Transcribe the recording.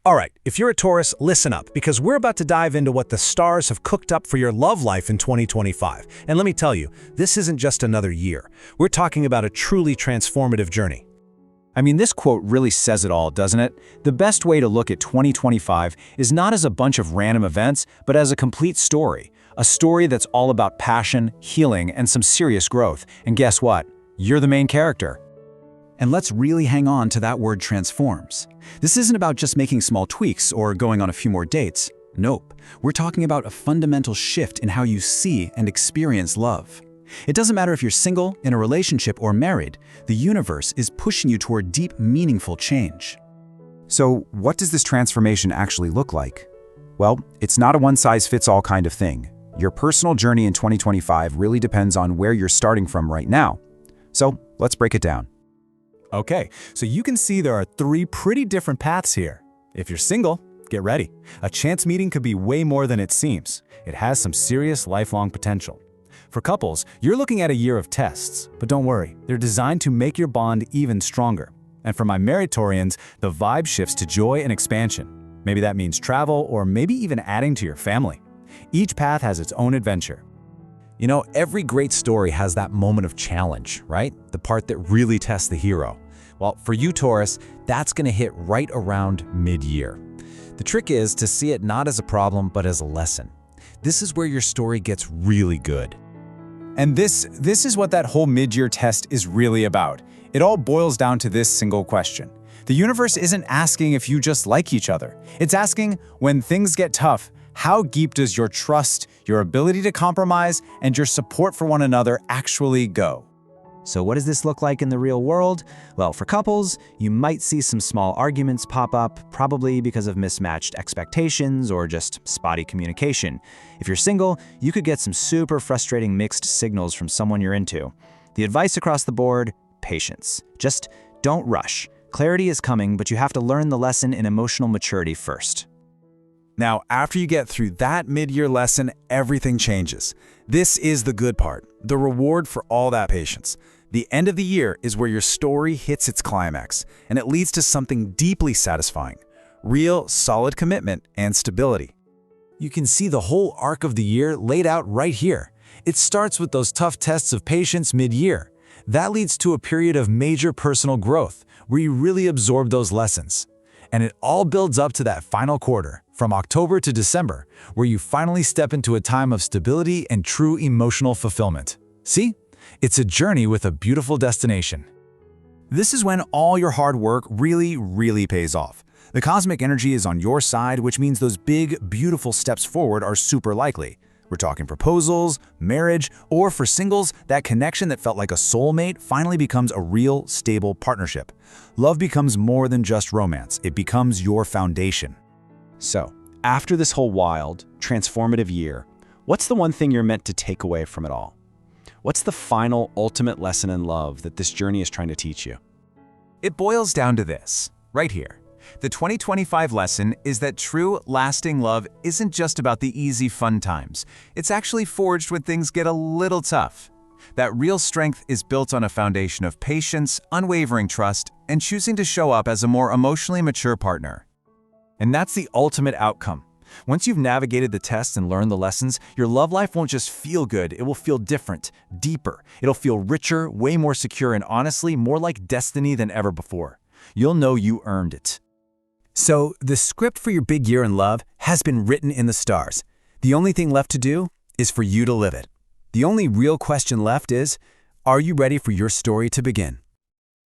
All right, if you're a Taurus, listen up, because we're about to dive into what the stars have cooked up for your love life in 2025. And let me tell you, this isn't just another year. We're talking about a truly transformative journey. I mean, this quote really says it all, doesn't it? The best way to look at 2025 is not as a bunch of random events, but as a complete story. A story that's all about passion, healing, and some serious growth. And guess what? You're the main character. And let's really hang on to that word transforms. This isn't about just making small tweaks or going on a few more dates. Nope. We're talking about a fundamental shift in how you see and experience love. It doesn't matter if you're single, in a relationship, or married. The universe is pushing you toward deep, meaningful change. So, what does this transformation actually look like? Well, it's not a one-size-fits-all kind of thing. Your personal journey in 2025 really depends on where you're starting from right now. So, let's break it down. Okay, so you can see there are three pretty different paths here. If you're single, get ready. A chance meeting could be way more than it seems. It has some serious lifelong potential. For couples, you're looking at a year of tests, but don't worry, they're designed to make your bond even stronger. And for my married Taurians, the vibe shifts to joy and expansion. Maybe that means travel, or maybe even adding to your family. Each path has its own adventure. You know, every great story has that moment of challenge, right? The part that really tests the hero. Well, for you, Taurus, that's going to hit right around mid-year. The trick is to see it not as a problem, but as a lesson. This is where your story gets really good. And this is what that whole mid-year test is really about. It all boils down to this single question. The universe isn't asking if you just like each other. It's asking, when things get tough, how deep does your trust, your ability to compromise, and your support for one another actually go? So what does this look like in the real world? Well, for couples, you might see some small arguments pop up, probably because of mismatched expectations or just spotty communication. If you're single, you could get some super frustrating mixed signals from someone you're into. The advice across the board: patience. Just don't rush. Clarity is coming, but you have to learn the lesson in emotional maturity first. Now, after you get through that mid-year lesson, everything changes. This is the good part, the reward for all that patience. The end of the year is where your story hits its climax, and it leads to something deeply satisfying: real, solid commitment and stability. You can see the whole arc of the year laid out right here. It starts with those tough tests of patience mid-year. That leads to a period of major personal growth, where you really absorb those lessons. And it all builds up to that final quarter, from October to December, where you finally step into a time of stability and true emotional fulfillment. See? It's a journey with a beautiful destination. This is when all your hard work really pays off. The cosmic energy is on your side, which means those big, beautiful steps forward are super likely. We're talking proposals, marriage, or for singles, that connection that felt like a soulmate finally becomes a real, stable partnership. Love becomes more than just romance. It becomes your foundation. So, after this whole wild, transformative year, what's the one thing you're meant to take away from it all? What's the final, ultimate lesson in love that this journey is trying to teach you? It boils down to this, right here. The 2025 lesson is that true, lasting love isn't just about the easy, fun times. It's actually forged when things get a little tough. That real strength is built on a foundation of patience, unwavering trust, and choosing to show up as a more emotionally mature partner. And that's the ultimate outcome. Once you've navigated the tests and learned the lessons, your love life won't just feel good, it will feel different, deeper. It'll feel richer, way more secure, and honestly, more like destiny than ever before. You'll know you earned it. So, the script for your big year in love has been written in the stars. The only thing left to do is for you to live it. The only real question left is, are you ready for your story to begin?